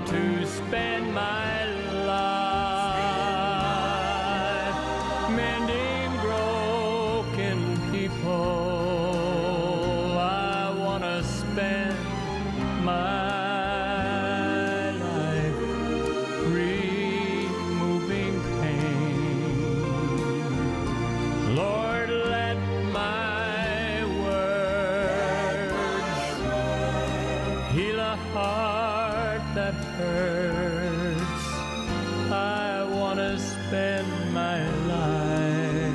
to spend my life mending broken people. I want to spend my life removing pain. Lord, let my words heal a heart that hurts. I want to spend my life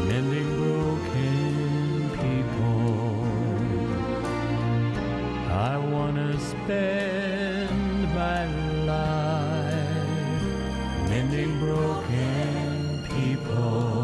mending broken people. I want to spend my life mending broken people.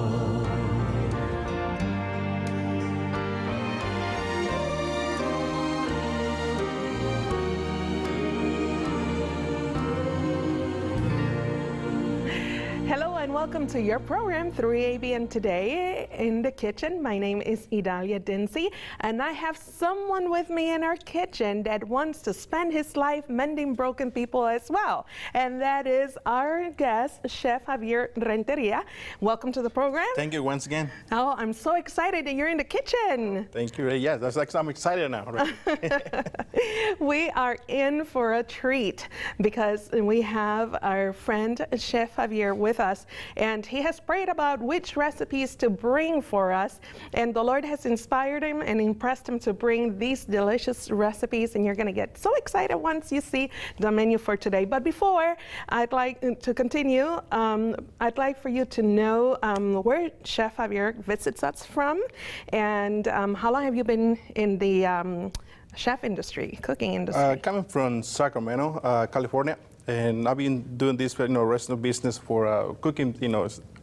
Hello and welcome to your program 3ABN Today in the kitchen. My name is Idalia Dinzey and I have someone with me in our kitchen that wants to spend his life mending broken people as well. And that is our guest, Chef Javier Renteria. Welcome to the program. Thank you once again. Oh, I'm so excited that you're in the kitchen. Thank you. Yes, that's like I'm excited now. Right? We are in for a treat because we have our friend Chef Javier with us, and he has prayed about which recipes to bring for us, and the Lord has inspired him and impressed him to bring these delicious recipes, and you're going to get so excited once you see the menu for today. But before I'd like to continue, I'd like for you to know where Chef Javier visits us from, and how long have you been in the chef industry, cooking industry? Coming from Sacramento, California, and I've been doing this, restaurant business for cooking,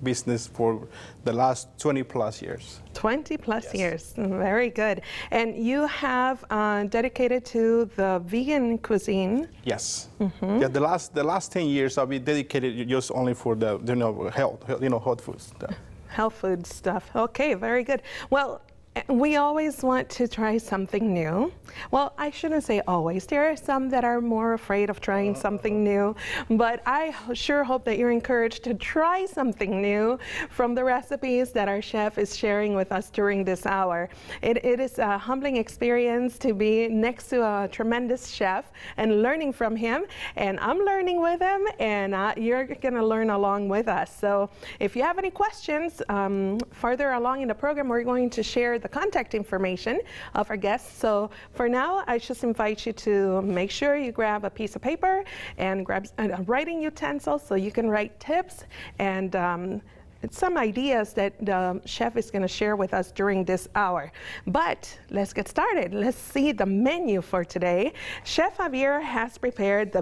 business for the last 20 plus years. 20 plus Yes. years, very good. And you have dedicated to the vegan cuisine. Yes. Yeah, the last 10 years I've been dedicated just only for the health, hot foods. Health food stuff. Okay, very good. Well, we always want to try something new. Well, I shouldn't say always. There are some that are more afraid of trying something new, but I sure hope that you're encouraged to try something new from the recipes that our chef is sharing with us during this hour. It is a humbling experience to be next to a tremendous chef and learning from him, and I'm learning with him, and you're going to learn along with us. So if you have any questions further along in the program, we're going to share the contact information of our guests. So for now, I just invite you to make sure you grab a piece of paper and grab a writing utensil so you can write tips and some ideas that the chef is going to share with us during this hour. But let's get started. Let's see the menu for today. Chef Javier has prepared a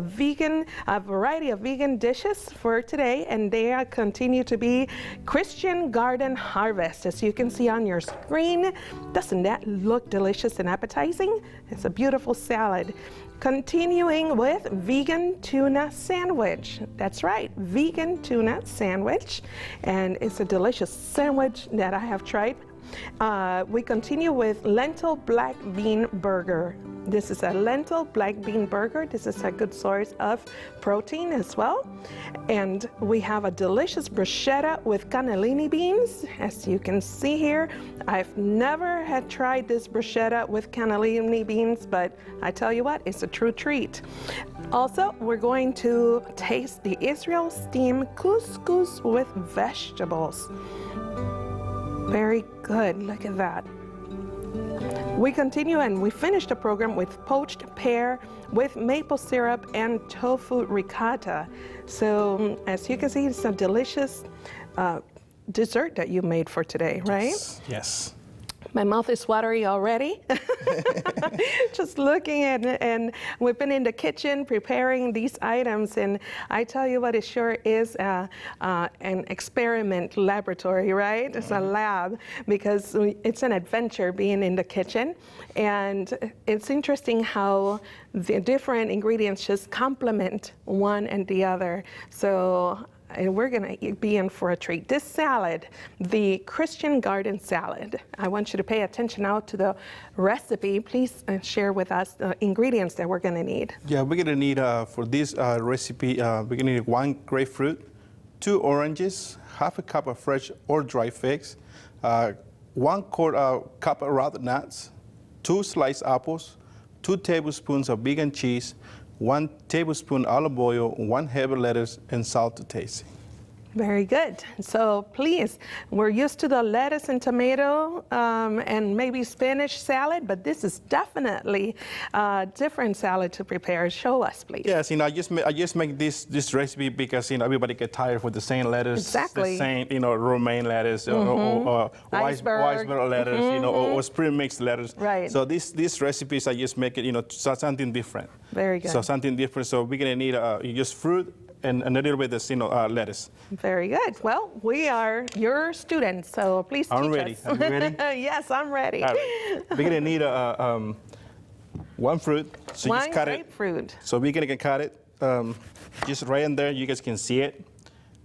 variety of vegan dishes for today, and they continue to be Christian Garden Harvest. As you can see on your screen, doesn't that look delicious and appetizing? It's a beautiful salad. Continuing with vegan tuna sandwich. That's right, vegan tuna sandwich. And it's a delicious sandwich that I have tried. We continue with lentil black bean burger. This is a lentil black bean burger. This is a good source of protein as well. And we have a delicious bruschetta with cannellini beans. As you can see here, I've never had tried this bruschetta with cannellini beans, but I tell you what, it's a true treat. Also, we're going to taste the Israel steamed couscous with vegetables. Very good, look at that. We continue and we finish the program with poached pear with maple syrup and tofu ricotta. So as you can see, it's a delicious dessert that you made for today, right? Yes. My mouth is watery already. Just looking at it, and we've been in the kitchen preparing these items, and I tell you what, it sure is an experiment laboratory, right? It's a lab because it's an adventure being in the kitchen, and it's interesting how the different ingredients just complement one and the other. So we're going to be in for a treat. This salad, the Christian garden salad, I want you to pay attention now to the recipe. Please share with us the ingredients that we're going to need. Yeah, we're gonna need for this recipe, we're gonna need 1 grapefruit, 2 oranges, half a cup of fresh or dry figs, 1/4 cup of raw nuts, 2 sliced apples, 2 tablespoons of vegan cheese, 1 tablespoon olive oil, 1 heavy lettuce, and salt to taste. Very good. So please, we're used to the lettuce and tomato and maybe spinach salad, but this is definitely a different salad to prepare. Show us, please. Yes, I just make this recipe because everybody get tired with the same lettuce, Exactly. the same romaine lettuce or iceberg lettuce, or spring mixed lettuce. Right. So these recipes I just make it something different. Very good. So something different. So we're gonna need just fruit and a little bit of lettuce. Very good. Well, we are your students, so please teach I'm ready. us. Are you ready? Yes, I'm ready. All right. We're gonna need 1 fruit. So 1 just cut grapefruit. it. So we're gonna cut it just right in there. You guys can see it.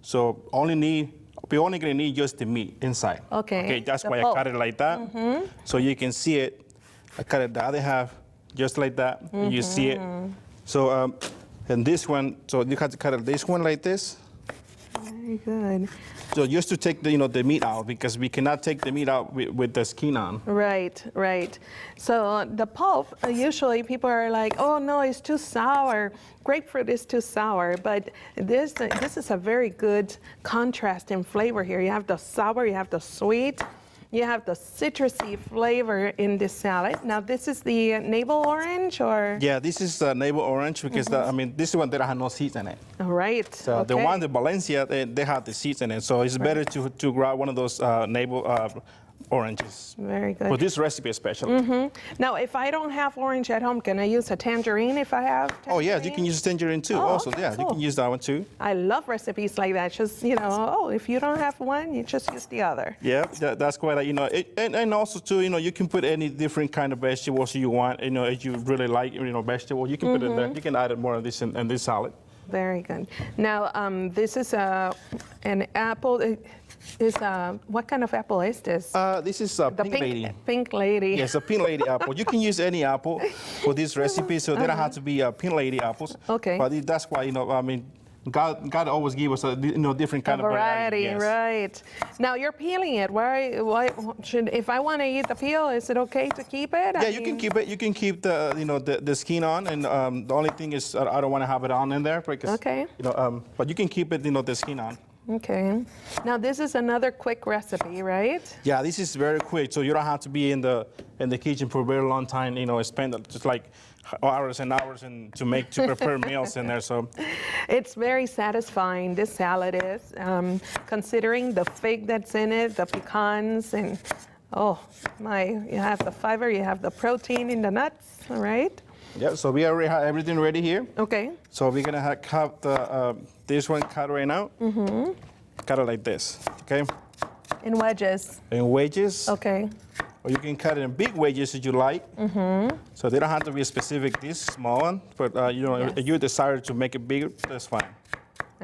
So we're only gonna need just the meat inside. Okay. Okay, that's the why pulp. I cut it like that. So you can see it. I cut it the other half just like that. You see it. So and this one, so you have to cut it this one like this. Very good. So just to take the meat out, because we cannot take the meat out with the skin on. Right, right. So the pulp, usually people are like, oh no, it's too sour. Grapefruit is too sour, but this is a very good contrast in flavor here. You have the sour, you have the sweet, you have the citrusy flavor in this salad. Now this is the navel orange, or? Yeah, this is navel orange because this is one that has no seeds in it. All right. So okay. the one, the Valencia, they have the seeds in it. So it's better to grab one of those navel oranges. Very good. For this recipe especially. Now, if I don't have orange at home, can I use a tangerine if I have tangerine? Oh yeah, you can use tangerine too. Oh, Also, okay, yeah, cool. you can use that one too. I love recipes like that. Just, if you don't have one, you just use the other. Yeah, that's quite and also too, you can put any different kind of vegetables you want. If you really like, vegetables, you can put it there. You can add more of this in this salad. Very good. Now, this is an apple. What kind of apple is this? This is a The pink lady. Pink lady. Yes, a pink lady apple. You can use any apple for this recipe, so they don't have to be pink lady apples. Okay. But that's why God always give us a different kind A of variety, yes. right? Now you're peeling it. Why should, if I want to eat the peel, is it okay to keep it? Yeah, you can keep it. You can keep the skin on, and the only thing is I don't want to have it on in there because Okay. but you can keep it the skin on. Okay. Now this is another quick recipe, right? Yeah, this is very quick, so you don't have to be in the kitchen for a very long time. Spend just like hours and hours to prepare meals in there. So It's very satisfying. This salad is, considering the fig that's in it, the pecans, and oh my, you have the fiber, you have the protein in the nuts, all right? yeah, so we already have everything ready here. Okay. So we're gonna have this one cut right now. Cut it like this, okay? In wedges. In wedges. Okay. Or you can cut it in big wedges if you like. So they don't have to be specific this small one, but Yes. if you desire to make it bigger, that's fine.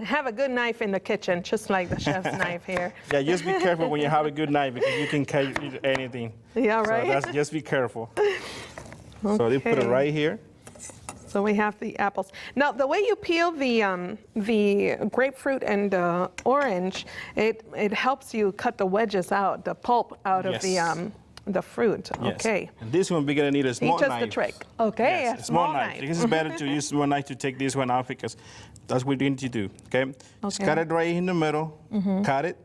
Have a good knife in the kitchen, just like the chef's knife here. Yeah, just be careful when you have a good knife because you can cut anything. Yeah, So right? just be careful. So they put it Okay. right here. So we have the apples. Now, the way you peel the grapefruit and the orange, it helps you cut the wedges out, the pulp out of Yes. the fruit. Yes. Okay. And this one we're gonna need a small Teach knife. us the trick. Okay, Yes, a small knife. This is better to use small knife to take this one out because that's what you need to do. Okay. Just Okay. cut it right in the middle. Cut it.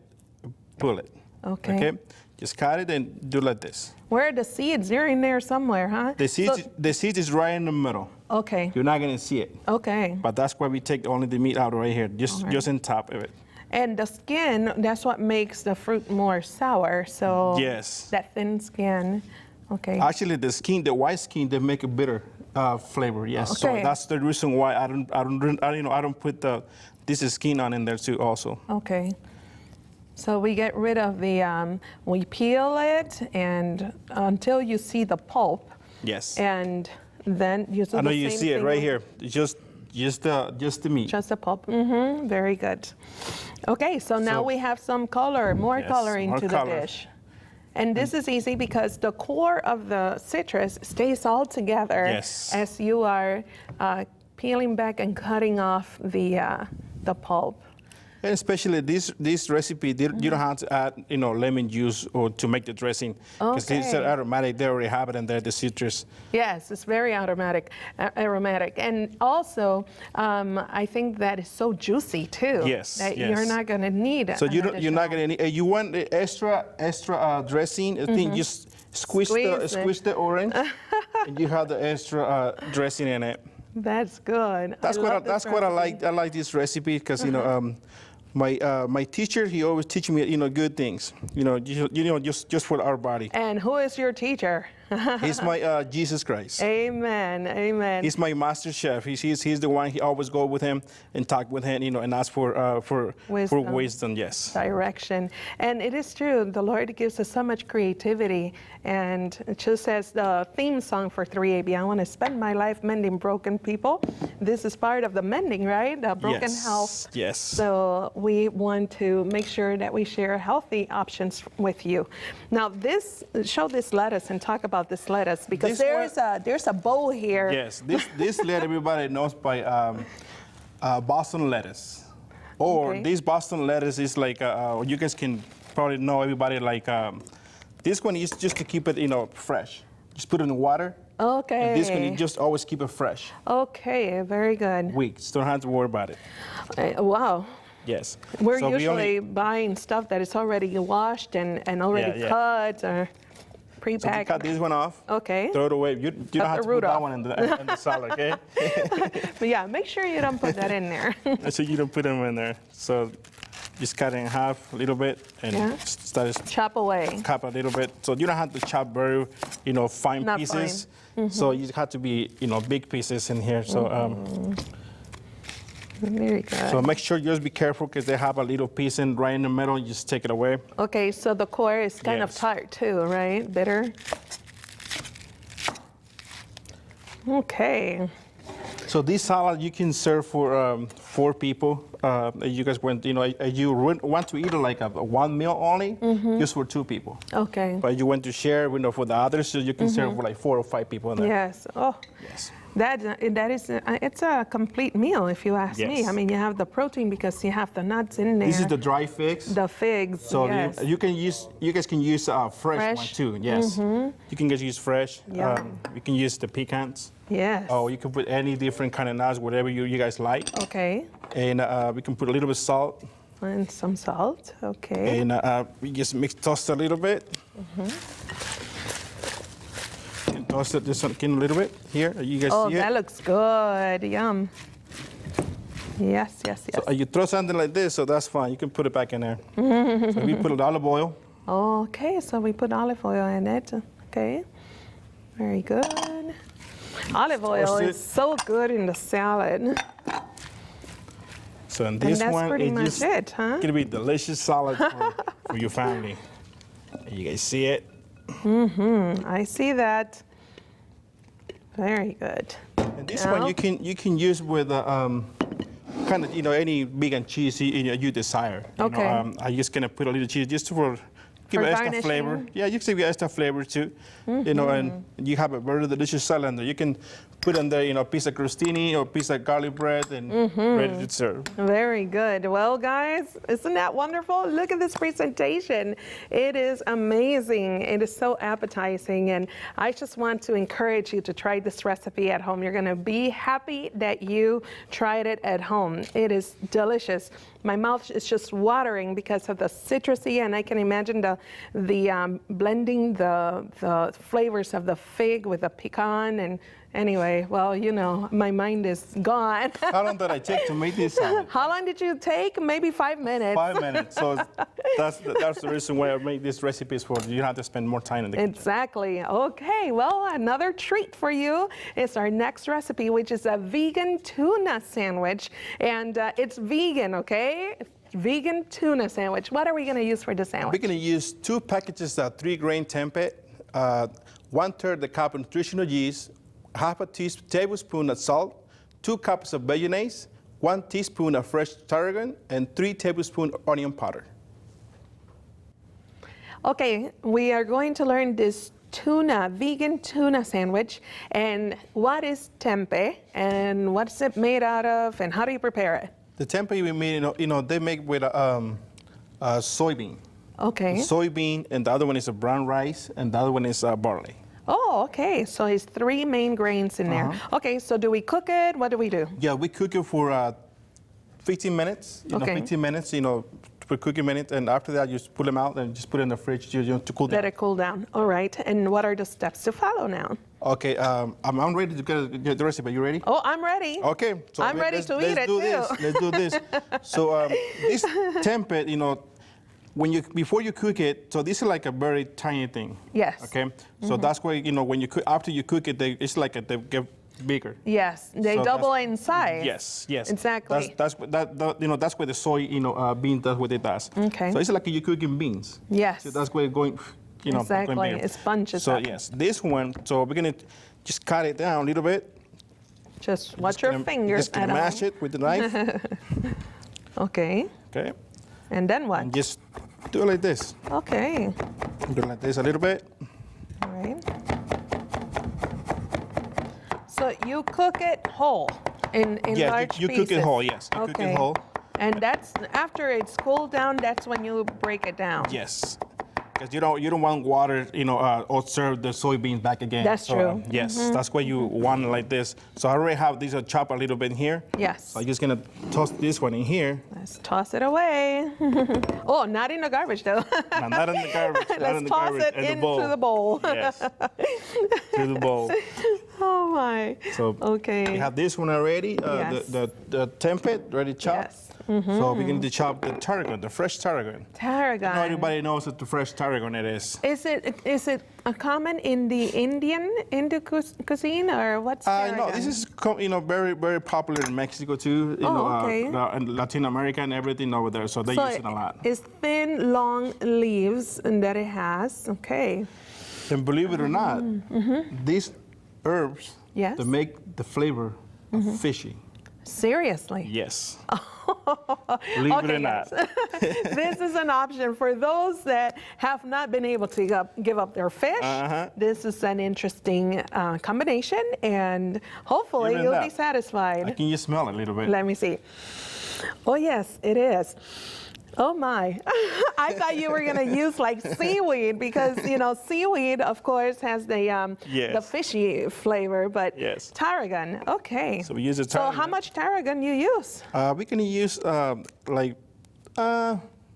Pull it. Okay. Okay. Just cut it and do like this. Where are the seeds? They're in there somewhere, huh? The seed is right in the middle. Okay. You're not gonna see it. Okay. But that's why we take only the meat out right here, just in top of it. And the skin, that's what makes the fruit more sour. So Yes. that thin skin. Okay. Actually, the white skin, they make a bitter flavor. Yes. So Okay. that's the reason why I don't put this skin on in there too. Also. Okay. So we get rid of we peel it and until you see the pulp. Yes. And then you do I know the you same see it thing right with- here. Just Just the meat. Just the pulp. Mm-hmm. Very good. Okay, so now we have some color, more color into the dish. And this is easy because the core of the citrus stays all together as you are peeling back and cutting off the pulp. And especially this recipe, you don't have to add, lemon juice or to make the dressing, because it's aromatic. They already have it in there, the citrus. Yes, it's very aromatic, and also I think that is so juicy too. Yes, that you're not going to need. So you're not going to need. You want the extra dressing? I think just squeeze the orange, and you have the extra dressing in it. That's good. That's what I like. I like this recipe because my teacher, he always teach me good things. Just for our body. And who is your teacher? He's my Jesus Christ. Amen. Amen. He's my master chef. He's the one. He always go with him and talk with him, and ask for wisdom. Yes. Direction. And it is true. The Lord gives us so much creativity. And just as the theme song for 3AB, I want to spend my life mending broken people. This is part of the mending, right? The broken health. Yes. So we want to make sure that we share healthy options with you. Now, show this lettuce and talk about this lettuce, because there's a bowl here. Yes, this lettuce everybody knows by Boston lettuce, or this Boston lettuce is like you guys can probably know everybody like this one is just to keep it fresh. Just put it in water. Okay. And this one you just always keep it fresh. Okay, very good. Weeks, don't have to worry about it. Wow. Yes. We're usually buying stuff that is already washed and already cut or prepackaged. So you cut this one off. Okay. Throw it away. You don't have to put that one in the salad, okay? But yeah, make sure you don't put that in there. So you don't put them in there. So just cut it in half a little bit and start to chop away. Chop a little bit. So you don't have to chop very, fine pieces. Fine. So you have to be, big pieces in here. So very good. So make sure you just be careful because they have a little piece right in the middle. You just take it away. Okay, so the core is kind of tart too, right? Bitter. Okay. So this salad you can serve for 4 people. You guys want, you want to eat like a one meal only, just for 2 people. Okay. But you want to share, for the others, so you can serve for like 4 or 5 people in there. Yes. Oh. Yes. That is, it's a complete meal if you ask me. I mean, you have the protein because you have the nuts in there. This is the dry figs. The figs. So you guys can use fresh one too. Yes. You can just use fresh. You can use the pecans. Yes. Oh, you can put any different kind of nuts, whatever you guys like. Okay. And we can put a little bit of salt. And some salt. Okay. And we just toast a little bit. And toast it just again a little bit here. You guys see it? Oh, that looks good. Yum. Yes, yes, yes. So you throw something like this, so that's fine. You can put it back in there. So we put olive oil. Okay, so we put olive oil in it. Okay. Very good. Olive oil is so good in the salad. So in this and that's one, pretty much it, huh? Gonna be delicious salad for your family. You guys see it? I see that. Very good. And this one you can use with kind of any vegan cheese you desire. Okay. I'm just gonna put a little cheese just for give it extra flavor. Yeah, you can give extra flavor too. And you have a very delicious salad. You can put in there, a piece of crostini or piece of garlic bread and ready to serve. Very good. Well, guys, isn't that wonderful? Look at this presentation. It is amazing. It is so appetizing. And I just want to encourage you to try this recipe at home. You're going to be happy that you tried it at home. It is delicious. My mouth is just watering because of the citrusy, and I can imagine the blending the flavors of the fig with the pecan. And anyway, well, my mind is gone. How long did I take to make this salad? How long did you take? Maybe 5 minutes. 5 minutes. So that's the reason why I make these recipes for you. You have to spend more time in the kitchen. Exactly. Okay. Well, another treat for you is our next recipe, which is a vegan tuna sandwich, and it's vegan. Okay. Vegan tuna sandwich. What are we going to use for the sandwich? We're going to use 2 packages of 3-grain tempeh, 1/3 the cup of nutritional yeast, half a tablespoon of salt, 2 cups of mayonnaise, 1 teaspoon of fresh tarragon, and 3 tablespoons onion powder. Okay, we are going to learn this tuna, vegan tuna sandwich, and what is tempeh, and what's it made out of, and how do you prepare it? The tempeh we made, they make with soybean. Okay. Soybean, and the other one is a brown rice, and the other one is barley. Oh, okay, so it's 3 main grains in there. Okay, so do we cook it? What do we do? Yeah, we cook it for 15 minutes. 15 minutes, for cooking minutes, and after that, you just pull them out and just put it in the fridge to cool down. Let it cool down. All right, and what are the steps to follow now? Okay, I'm ready to get the recipe. You ready? Oh, I'm ready. Okay, so I'm ready to eat it too. Let's do this. So this tempeh, before you cook it, so this is like a very tiny thing. Yes. Okay, so that's why when you cook, after you cook it, it's like they get bigger. Yes, they So double in size. Yes. Exactly. That's where the soy bean does what it does. Okay. So it's like you're cooking beans. Yes. So that's where it's going. Exactly. Going bigger. It sponges So up. yes, this one. So we're gonna just cut it down a little bit. Just watch your fingers. Just gonna mash it with the knife. Okay. Okay. And then what? And just do it like this. Okay. Do it like this a little bit. All right. So you cook it whole in Yes, large you pieces. cook it whole. Yes, you cook it whole. And that's after it's cooled down. That's when you break it down. Yes. Because you don't want water, or serve the soybeans back again. That's true. Yes, that's why you want it like this. So I already have these chopped a little bit in here. Yes. So I'm just gonna toss this one in here. Let's toss it away. Oh, not in the garbage though. No, not in the garbage. Not Let's in the toss garbage. it in into the bowl. Yes. To the bowl. Oh my. So Okay. we have this one already. Yes. The tempeh ready chopped. Yes. So we're going to chop the tarragon, the fresh tarragon. Tarragon. Not everybody knows what the fresh tarragon it is. Is it common in the Indian cuisine, or what's tarragon? No, this is very very popular in Mexico too. Okay. And Latin America and everything over there. So they use it a lot. It's thin, long leaves that it has. Okay. And believe it or not, these herbs Yes. they make the flavor of fishy. Seriously. Yes. Believe it or not. This is an option for those that have not been able to give up their fish. This is an interesting combination, and hopefully Even you'll that. be satisfied. Can you smell it a little bit? Let me see. Oh, yes, it is. Oh my, I thought you were gonna use like seaweed because seaweed of course has the Yes. fishy flavor, but Yes. tarragon, okay. So we use the So tarragon. how much tarragon you use? We can use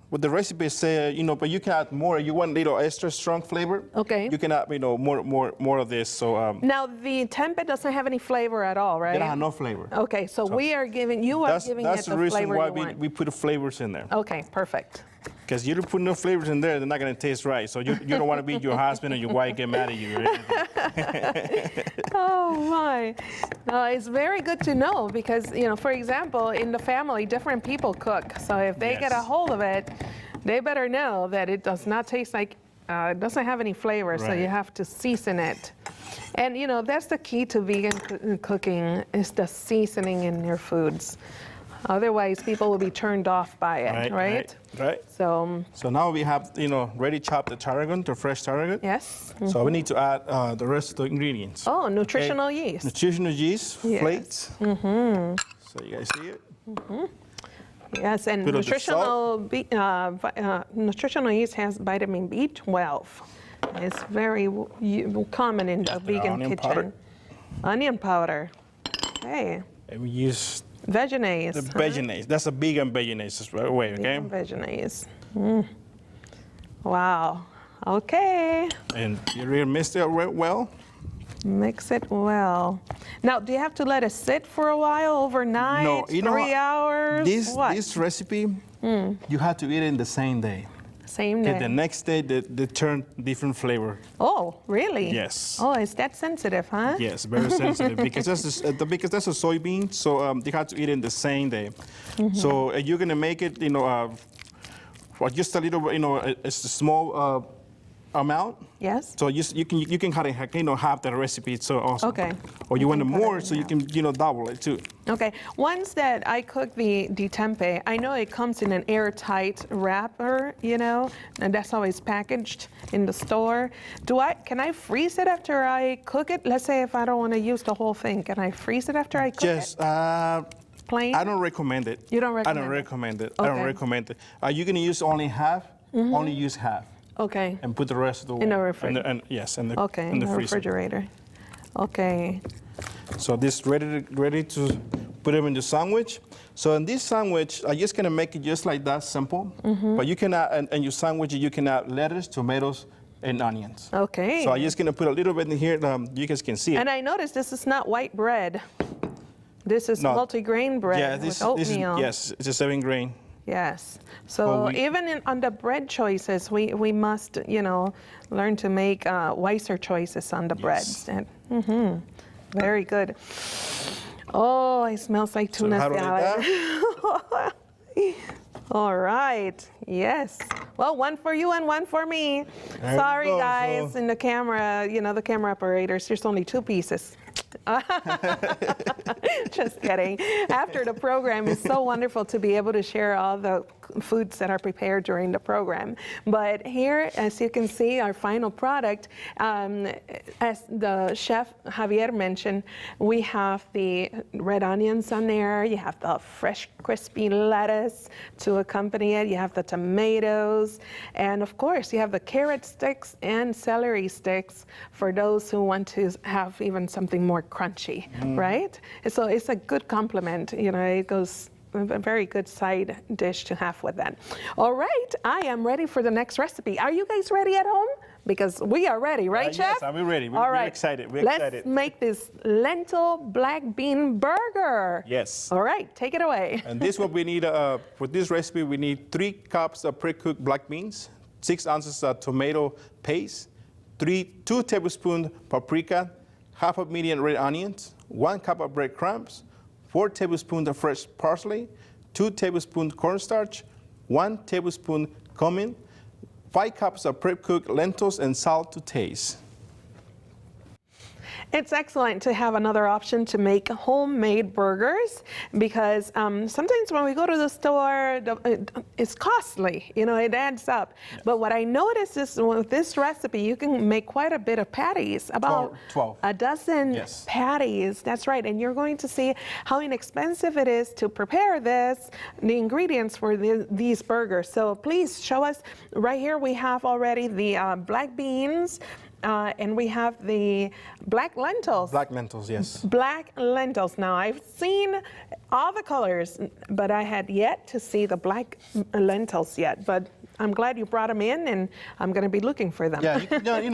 what the recipe say, but you can add more. You want a little extra strong flavor. Okay. You can add, more of this. So Now the tempeh doesn't have any flavor at all, right? it don't have no flavor. Okay, so we are giving it That's the the reason flavor why you want. we put the flavors in there. Okay, perfect. Because you don't put no flavors in there, they're not gonna taste right. So you don't want to be your husband or your wife get mad at you. Or anything. Oh my. No, it's very good to know because, for example, in the family, different people cook. So if they get a Yes. hold of it, they better know that it does not taste like, it doesn't have any flavor, so Right. you have to season it. And, that's the key to vegan cooking is the seasoning in your foods. Otherwise, people will be turned off by it, right? Right. So now we have, ready chopped the tarragon, the fresh tarragon. Yes. So we need to add the rest of the ingredients. Oh, nutritional yeast. Nutritional yeast, Yes. flakes. So you guys see it? Yes, and Bit of the nutritional yeast has vitamin B12. It's very common in the vegan onion kitchen. powder. Onion powder. Okay. And we use Vegenaise. the vegenaise. That's a vegan vegenaise right away, okay? Vegenaise. Wow. Okay. And you really mix it well. Mix it well. Now, do you have to let it sit for a while, overnight, No, 3 hours? What? This recipe, you have to eat it in the same day. Same Okay, day. the next day, they turn different flavor. Oh, really? Yes. Oh, is that sensitive, huh? Yes, very sensitive because that's a soybean, so you have to eat it in the same day. So you're gonna make it, just a little, it's a small amount. Yes. So you can kind of have the recipe. It's so awesome. Okay. Or you want can cut more, it so you down. can double it too. Okay, once that I cook the tempeh, I know it comes in an airtight wrapper, and that's how it's packaged in the store. Can I freeze it after I cook it? Let's say if I don't want to use the whole thing, can I freeze it after I cook Just, it? Plain? I don't recommend it. You don't I recommend don't it? recommend it. Okay. I don't recommend it. You're gonna use only half. Only use half. Okay. And put the rest of the In the refrigerator. and yes, in the Okay, in the freezer. refrigerator. Okay. So this ready to put them in the sandwich. So in this sandwich, I'm just gonna make it just like that, simple. But you can add, and your sandwich, you can add lettuce, tomatoes, and onions. Okay. So I'm just gonna put a little bit in here. You guys can see it. And I noticed this is not white bread. This is No. multi-grain bread Yeah, with this is oatmeal. yes, it's a 7 grain. Yes. So Well, even on the bread choices, we must, learn to make wiser choices on the breads. And, very good. Oh, it smells like tuna how do I salad. All right. Yes. Well, one for you and one for me. There you Sorry, go, guys, so- in the camera, the camera operators, there's only 2 pieces. Just kidding. After the program, it's so wonderful to be able to share all the foods that are prepared during the program. But here, as you can see, our final product, as the chef Javier mentioned, we have the red onions on there. You have the fresh, crispy lettuce to accompany it. You have the tomatoes. And of course, you have the carrot sticks and celery sticks for those who want to have even something more crunchy, right? So it's a good complement. It goes a very good side dish to have with that. All right, I am ready for the next recipe. Are you guys ready at home? Because we are ready, right, Chef? Yes, I'm ready. All right. We're excited. We're Let's excited. make this lentil black bean burger. Yes. All right, take it away. And this what we need for this recipe. We need 3 cups of pre-cooked black beans, 6 ounces of tomato paste, 2 tablespoons paprika, half a medium red onions, 1 cup of breadcrumbs, 4 tablespoons of fresh parsley, 2 tablespoons cornstarch, 1 tablespoon cumin, 5 cups of pre-cooked lentils, and salt to taste. It's excellent to have another option to make homemade burgers because sometimes when we go to the store, it's costly, it adds up. Yes. But what I noticed is with this recipe, you can make quite a bit of patties, about 12. a dozen Yes. patties. That's right, and you're going to see how inexpensive it is to prepare the ingredients for these burgers. So please show us, right here we have already the black beans, and we have the black lentils. Black lentils, yes. Black lentils. Now, I've seen all the colors, but I had yet to see the black lentils yet. But I'm glad you brought them in, and I'm going to be looking for them. Yeah,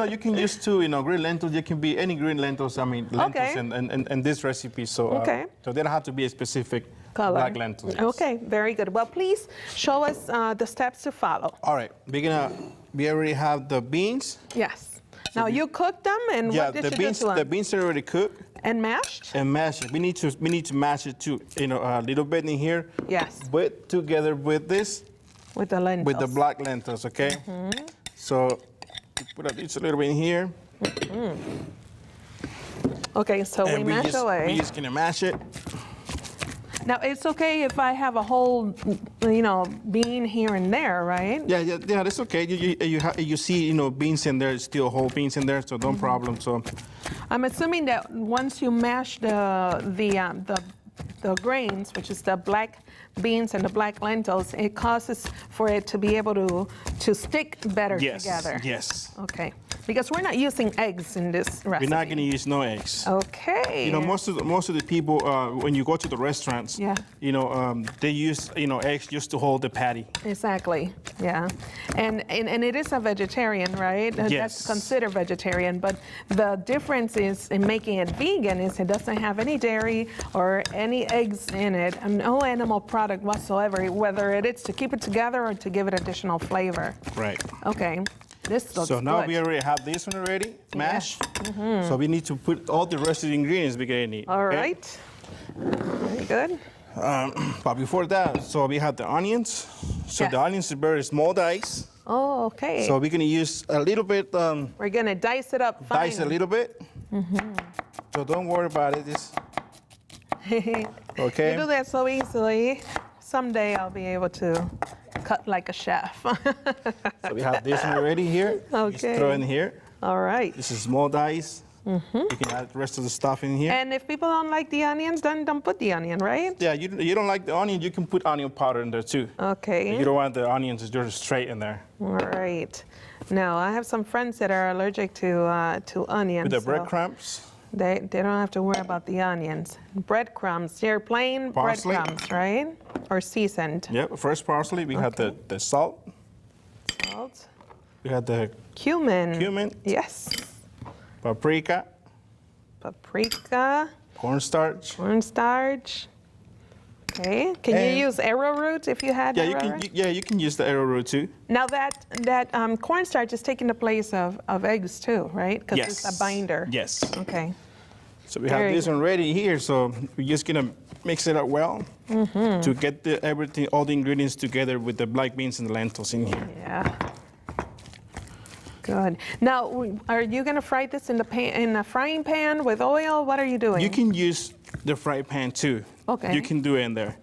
you can use green lentils. It can be any green lentils. I mean, lentils Okay. in this recipe. So, Okay. so they don't have to be a specific Color. black lentils. Yes. Okay, very good. Well, please show us the steps to follow. All right, we already have the beans. Yes. Now, you cooked them, and Yeah, what did the you beans. do to The them? beans are already cooked And mashed? and mashed. We need to mash it too. A little bit in here. Yes. But together with this, With the lentils. with the black lentils, okay? So put a little bit in here. Okay, so we And mash away. we just gonna mash it. Now, it's okay if I have a whole, bean here and there, right? Yeah, that's okay. You see, beans in there, still whole beans in there, so no problem. So, I'm assuming that once you mash the grains, which is the black beans and the black lentils, it causes for it to be able to stick better yes, together. yes. Okay, because we're not using eggs in this recipe. We're not gonna use no eggs. Okay. Most of the people when you go to the restaurants, Yeah. they use eggs just to hold the patty. Exactly. Yeah, and it is a vegetarian, right? Yes. That's considered vegetarian, but the difference is in making it vegan is it doesn't have any dairy or any eggs in it, and no animal product whatsoever, whether it is to keep it together or to give it additional flavor. Right. Okay, this looks So now good. we already have this one already mashed. So we need to put all the rest of the ingredients we're gonna need. All okay? right. Very good. But before that, so we have the onions. So Yes. the onions are very small dice. Oh, okay. So we're gonna use a little bit, We're gonna dice it up fine. dice a little bit. So don't worry about it. Just, okay. You do that so easily. Someday I'll be able to cut like a chef. So we have this one already here. Okay. Just throw in here. All right. This is small dice. You can add the rest of the stuff in here. And if people don't like the onions, then don't put the onion, right? Yeah, you don't like the onion, you can put onion powder in there too. Okay. You don't want the onions just straight in there. All right. Now, I have some friends that are allergic to onions. With the so breadcrumbs. They don't have to worry about the onions. Breadcrumbs, they're plain Parsley. breadcrumbs, right? Or seasoned. Yep, first parsley, we have the salt, Salt. we have the Cumin. cumin, Yes. paprika, Paprika, cornstarch. cornstarch. Okay. Can And- you use arrowroot if you had Yeah, you arrowroot? can use the arrowroot too. Now that cornstarch is taking the place of eggs too, right? Because Yes. it's a binder. Yes. Okay. So we Very have this good. one ready here. So we're just gonna mix it up well to get everything, all the ingredients together with the black beans and the lentils in here. Yeah. Good. Now, are you going to fry this in the pan, in a frying pan with oil? What are you doing? You can use the fry pan too. Okay. You can do it in there,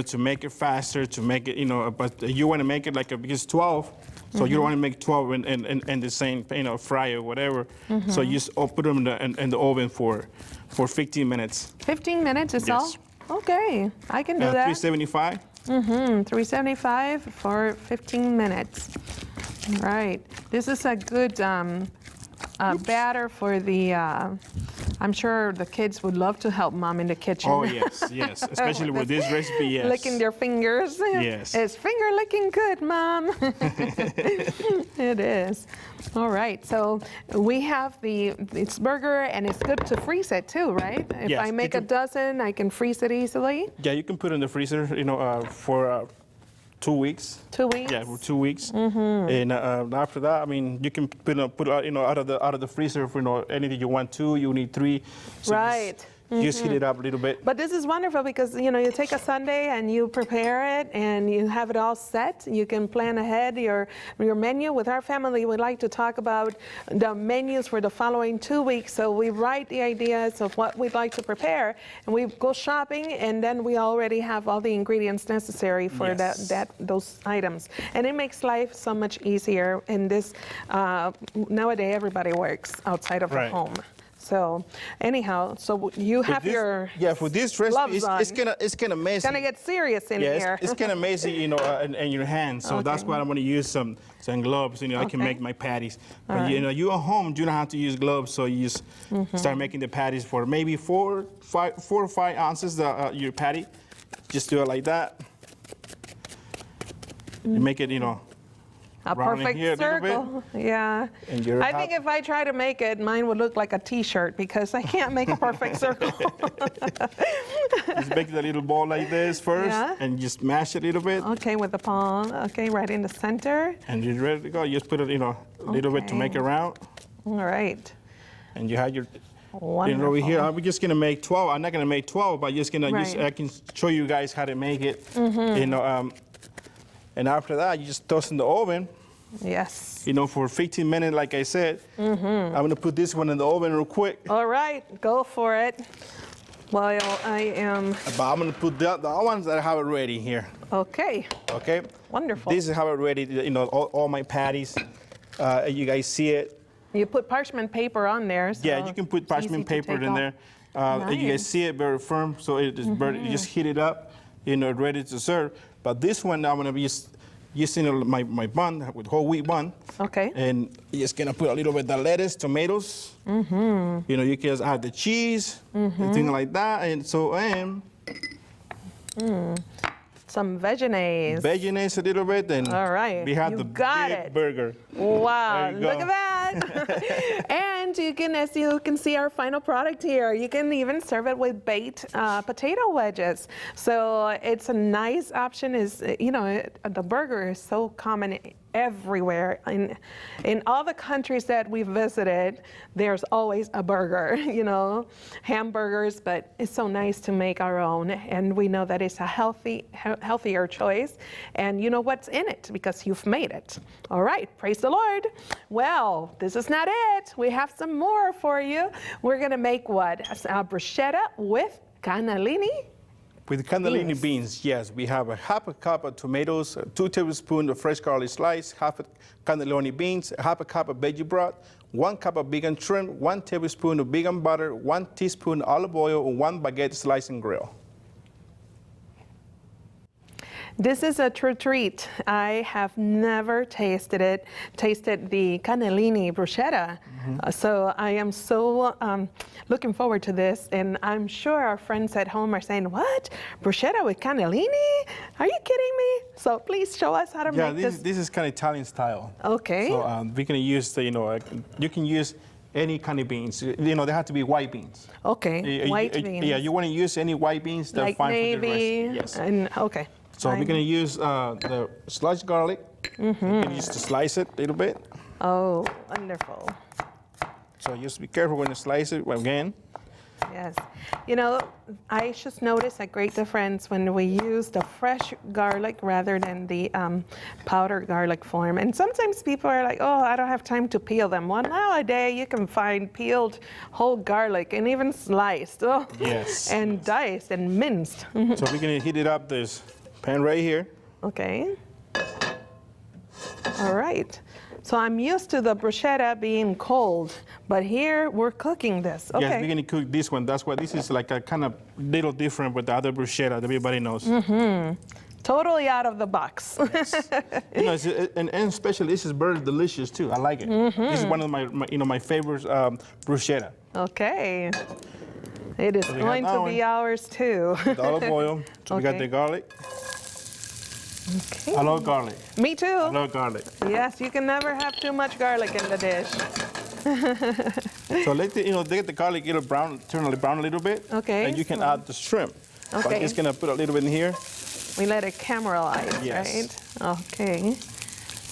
to make it faster, to make it, but you want to make it like because 12, so you don't want to make 12 in the same, fry or whatever. So you just put them in the oven for 15 minutes. 15 minutes is Yes. all? Okay, I can do that. 375. 375 for 15 minutes. Right. This is a good batter for the, I'm sure the kids would love to help mom in the kitchen. Oh, yes, yes. Especially with this recipe, yes. Licking their fingers. Yes. It's finger licking good, Mom. It is. All right, so we have it's burger, and it's good to freeze it too, right? If Yes, I make a dozen, I can freeze it easily. Yeah, you can put it in the freezer, for 2 weeks. 2 weeks? Yeah, for 2 weeks. And after that, I mean, you can put out of the freezer for anything you want. 2, you need 3. So Right. Just heat it up a little bit. But this is wonderful because, you take a Sunday and you prepare it and you have it all set. You can plan ahead your menu. With our family, we like to talk about the menus for the following 2 weeks. So we write the ideas of what we'd like to prepare, and we go shopping, and then we already have all the ingredients necessary for Yes. those items. And it makes life so much easier. In this, nowadays, everybody works outside of the Right. home. So anyhow, so you have your for this recipe, gloves on. it's kind of messy. Gonna get serious in Yeah, here. it's kind of messy, in your hands. So that's Okay. why I'm going to use some gloves. I can Okay. make my patties. But right. you at home, you don't have to use gloves. So you just start making the patties for maybe 4 or 5 ounces. Your patty, just do it like that. You make it, A round in perfect here a little bit. circle. Yeah. And you're I think if I try to make it, mine would look like a T-shirt because I can't make a perfect circle. Just make it a little ball like this first, Yeah. and just mash it a little bit, Okay, with the palm. Okay, right in the center. and you're ready to go. You just put it, a little bit to make it round, All right. and you have your. Wonderful. Over here, I'm just gonna make 12. I'm not gonna make 12, but just gonna use. Right. I can show you guys how to make it. And after that, you just toss in the oven. Yes. For 15 minutes, like I said. I'm gonna put this one in the oven real quick. All right, go for it. While I am. But I'm gonna put the ones that I have it ready here. Okay. Okay. Wonderful. This is how it ready. All my patties. You guys see it. You put parchment paper on there. So Yeah, you can put it's easy parchment to paper take in off. there. You guys Nice. see it very firm, so it is you just heat it up, ready to serve. But this one I'm gonna be using my bun with whole wheat bun. Okay. And just gonna put a little bit of lettuce, tomatoes. You can add the cheese, and things like that, and Some veggies. veggies a little bit, and All right, we have you the got big it. burger. Wow, There you look go. at that. And as you can see our final product here, you can even serve it with baked potato wedges. So it's a nice option. The burger is so common everywhere. In all the countries that we've visited, there's always a burger, you know, hamburgers, but it's so nice to make our own. And we know that it's a healthier choice. And you know what's in it because you've made it. All right, praise the Lord. Well, this is not it. We have some more for you. We're gonna make what? A bruschetta with cannellini? With cannellini beans, yes. We have a half a cup of tomatoes, 2 tablespoons of fresh garlic slice, half a cannellini beans, half a cup of veggie broth, 1 cup of vegan shrimp, 1 tablespoon of vegan butter, 1 teaspoon olive oil, and 1 baguette slice and grill. This is a true treat. I have never tasted the cannellini bruschetta. So I am so looking forward to this, and I'm sure our friends at home are saying, what? Bruschetta with cannellini? Are you kidding me? So please show us how to make this. This is kind of Italian style. Okay. So we're gonna use the, you can use any kind of beans. They have to be white beans. Okay, white beans. Yeah, you want to use any white beans, they're like fine navy, for the recipe. Yes. And okay. So we're gonna use the sliced garlic. You can use to slice it a little bit. Oh, wonderful. So just be careful when you slice it again. Yes. You know, I just noticed a great difference when we use the fresh garlic rather than the powdered garlic form. And sometimes people are like, oh, I don't have time to peel them. Well, nowadays you can find peeled whole garlic and even sliced. Oh, yes. And diced and minced. So we're gonna heat it up this pan right here. Okay. All right. So I'm used to the bruschetta being cold, but here we're cooking this. Okay. Yes, we're gonna cook this one. That's why this is like a kind of little different with the other bruschetta that everybody knows. Totally out of the box. Yes. And especially this is very delicious too. I like it. This is one of my favorite bruschetta. Okay. It is going to be ours too. The olive oil. So we got the garlic. Okay. I love garlic. Me too. I love garlic. Yes, you can never have too much garlic in the dish. So let the garlic turn brown a little bit. Okay. And you can add the shrimp. Okay. So I'm just gonna put a little bit in here. We let it caramelize, Yes. right? Okay.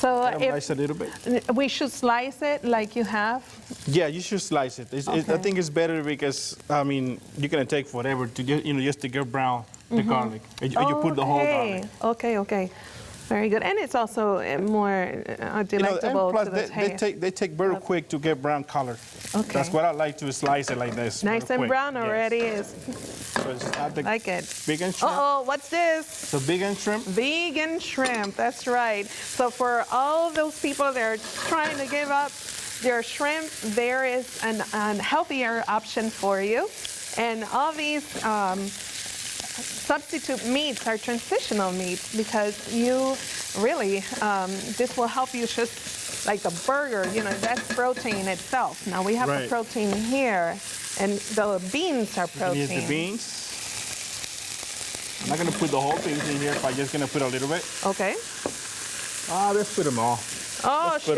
So Caramelize a little bit. we should slice it like you have. Yeah, you should slice it. I think it's better because you're gonna take forever to just to get brown the garlic. And you put the whole garlic. Okay. Very good. And it's also more delectable plus to the taste. they take very quick to get brown color. Okay. That's what I like to slice it like this. Nice and quick. brown Yes. already is. So just add the Like it. vegan shrimp. Uh-oh, what's this? The vegan shrimp. Vegan shrimp, that's right. So for all those people that are trying to give up their shrimp, there is a healthier option for you. And all these substitute meats are transitional meats because you really, this will help you just like the burger, that's protein itself. Now we have the protein here, and the beans are protein. Here's the beans. I'm not gonna put the whole beans in here, but I'm just gonna put a little bit. Okay. Let's put them all. Oh, sure.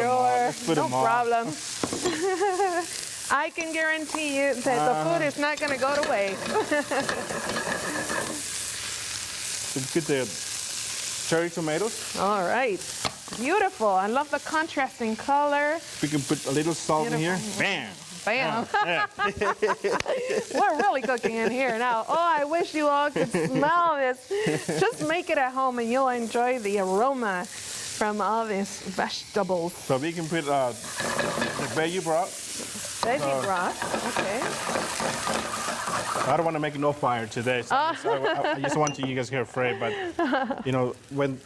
No problem. All. I can guarantee you that the food is not going to go to waste. So get the cherry tomatoes. All right. Beautiful. I love the contrasting color. We can put a little salt in here. Bam. Bam. Yeah. We're really cooking in here now. Oh, I wish you all could smell this. Just make it at home and you'll enjoy the aroma from all these vegetables. So we can put the veggie broth. Veggie broth, okay. I don't want to make no fire today, so I just want you guys to get afraid. But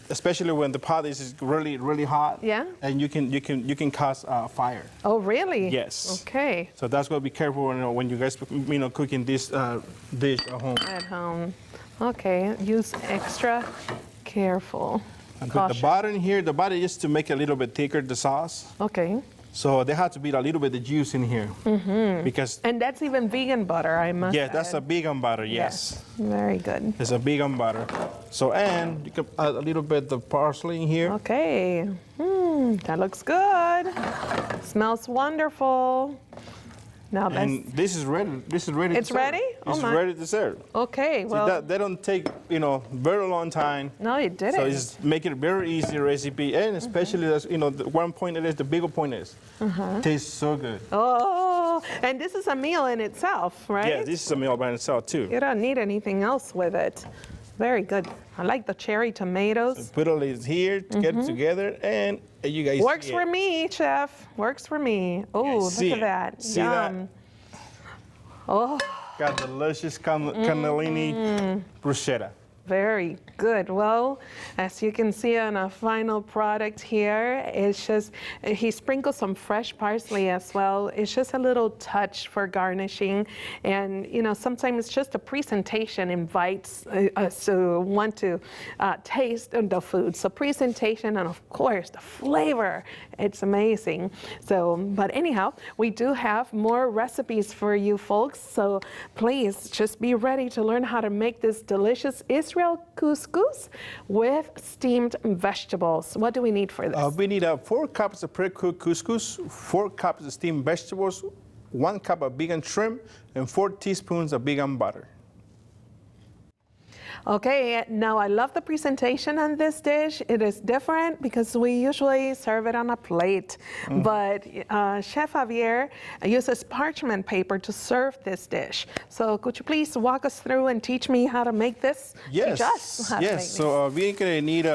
especially when the pot is really, really hot, yeah, and you can cause fire. Oh, really? Yes. Okay. So that's why be careful when you guys cooking this dish at home. At home. Okay. Use extra careful. And put the butter in here. The butter is to make it a little bit thicker, the sauce. Okay. So there has to be a little bit of juice in here. Because. And that's even vegan butter, I must add. That's a vegan butter, yes. Very good. It's a vegan butter. So, and you can add a little bit of parsley in here. Okay. That looks good. Smells wonderful. Now And this is ready. This is ready. It's to serve. ready? Oh, It's my. ready to serve. Okay, well. See, they don't take very long time. No, it didn't. So it's make it a very easy recipe, and especially as the one point it is, the bigger point is, tastes so good. Oh, and this is a meal in itself, right? Yeah, this is a meal by itself too. You don't need anything else with it. Very good. I like the cherry tomatoes. Put all this here, get it together, and you guys Works see for it. me, chef. Works for me. Oh, look see at it. that. See Yum. Oh, Got delicious cannellini bruschetta. very good. Well, as you can see on our final product here, it's just, he sprinkles some fresh parsley as well. It's just a little touch for garnishing. And, sometimes just the presentation invites us to want to taste the food. So presentation and, of course, the flavor, it's amazing. So, but anyhow, we do have more recipes for you folks. So please just be ready to learn how to make this delicious Israel couscous with steamed vegetables. What do we need for this? We need 4 cups of pre-cooked couscous, 4 cups of steamed vegetables, 1 cup of vegan shrimp, and 4 teaspoons of vegan butter. Okay, now I love the presentation on this dish. It is different because we usually serve it on a plate, but Chef Javier uses parchment paper to serve this dish. So could you please walk us through and teach me how to make this? Yes, Teach us how to make this. So we're gonna need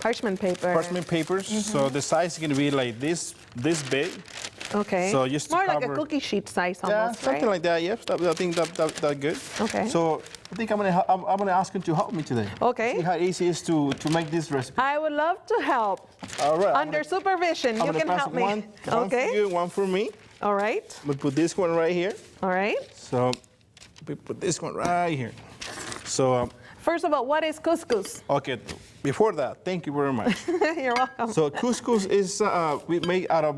Parchment paper. parchment papers. So the size is gonna be like this big. Okay. So just to more like a cover- cookie sheet size Yeah, almost, something right? like that. Yes, I think that's good. Okay. So I think I'm gonna ask him to help me today. Okay. See how easy it is to make this recipe. I would love to help. All right. Under supervision, I'm you gonna can pass help me. one Okay. for you, one for me. All right. I'm gonna put this one right here. All right. So we put this one right here. So First of all, what is couscous? okay. Before that, thank you very much. You're welcome. So couscous is we make out of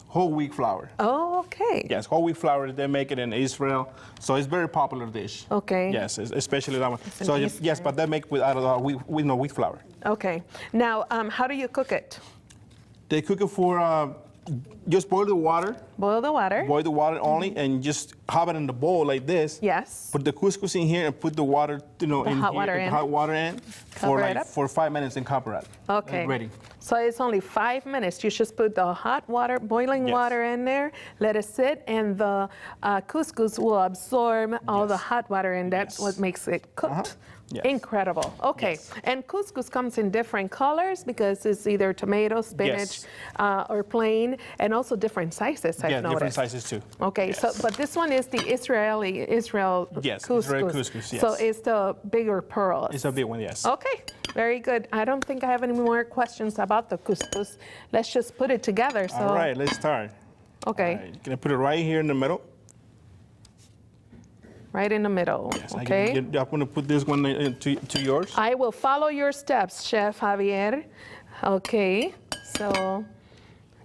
whole wheat flour. Oh, okay. Yes, whole wheat flour. They make it in Israel, so it's very popular dish. Okay. Yes, especially that one. in So Israel. yes, but they make out of wheat flour. Okay. Now, how do you cook it? They cook it for just boil the water. Boil the water. Boil the water only, and just have it in the bowl like this. Yes. Put the couscous in here and put the water, in hot here, water in. hot water in Cover it up. for 5 minutes and cover it. Okay. And ready. So it's only 5 minutes. You just put the hot water, boiling Yes. water in there, let it sit, and the couscous will absorb all the Yes. hot water, and that's Yes. what makes it cooked. Yes. Incredible. Okay. Yes. And couscous comes in different colors because it's either tomato, spinach, or plain, and also different sizes, I've Yeah, noticed. different sizes too. Okay, Yes. so but this one is the Israel Yes, couscous. Israeli couscous, yes. So it's the bigger pearls. It's a big one, yes. Okay, very good. I don't think I have any more questions about the couscous. Let's just put it together. So All right, let's start. okay, All right, gonna put it right here in the middle. right in the middle. Yes, Okay. I'm gonna put this one to yours. I will follow your steps, Chef Javier. Okay, so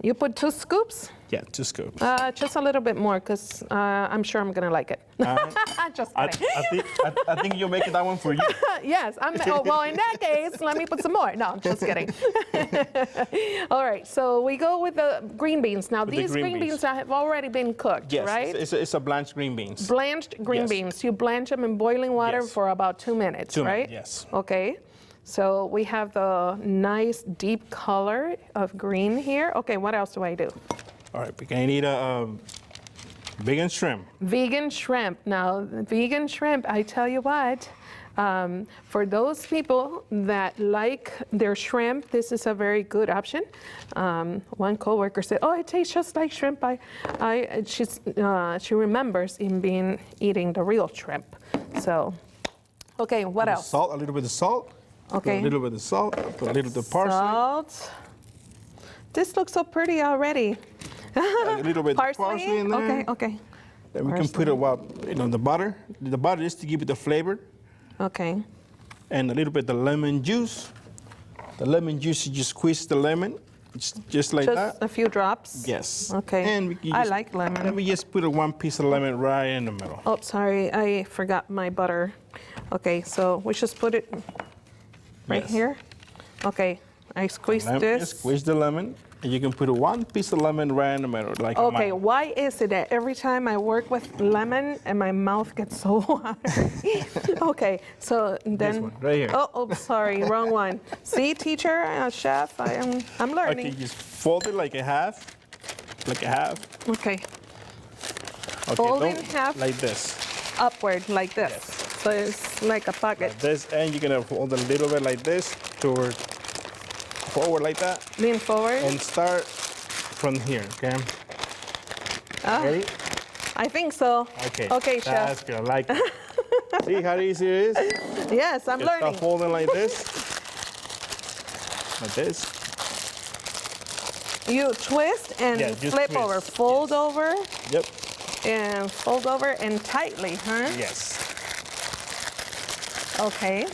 you put 2 scoops? Yeah, 2 scoops. Just a little bit more, because I'm sure I'm gonna like it. Just kidding. I think you're making that one for you. Yes, well, in that case, let me put some more. No, I'm just kidding. All right, so we go with the green beans. Now, the these green green beans beans. have already been cooked, Yes, right? it's a blanched green beans. Blanched green Yes. beans. You blanch them in boiling water Yes. for about 2 minutes, 2 right? minutes, yes. Okay. So we have the nice deep color of green here. Okay, what else do I do? All right, we're gonna need a vegan shrimp. Vegan shrimp. Now, vegan shrimp, I tell you what, for those people that like their shrimp, this is a very good option. One coworker said, "Oh, it tastes just like shrimp." She remembers eating the real shrimp. So, okay, what else? Salt, a little bit of salt. Okay. A little bit of salt. Put a little bit of parsley. Salt. This looks so pretty already. A little bit of parsley in there. Okay, okay. Then we can put the butter. The butter is to give it the flavor, Okay. and a little bit of lemon juice. The lemon juice, you just squeeze the lemon, just like Just that. a few drops? Yes. Okay. And we can I just- like lemon. Let me just put one piece of lemon right in the middle. Oh, sorry, I forgot my butter. Okay, so we just put it right Yes. here. Okay, I squeezed Just this. squeeze the lemon. And you can put one piece of lemon right in the middle, like Okay, mine. why is it that every time I work with lemon and my mouth gets so watery? Okay, so then. This one, right here. Oh, sorry, wrong one. See, teacher, chef, I'm learning. Okay, just fold it like a half. Like a half. Okay, Okay, fold in don't- half. like this. Upward like this. Yes. So it's like a pocket. Like this, and you're gonna fold a little bit like this toward forward like that, Lean forward. and start from here. Okay. Ah, Ready? I think so. Okay. Okay, That's chef. good. I like it. See how easy it is? Yes, I'm Just learning. start folding like this. Like this. You twist and Yeah, just flip twist. over, fold over, Yep. and fold over and tightly, huh? Yes. Okay.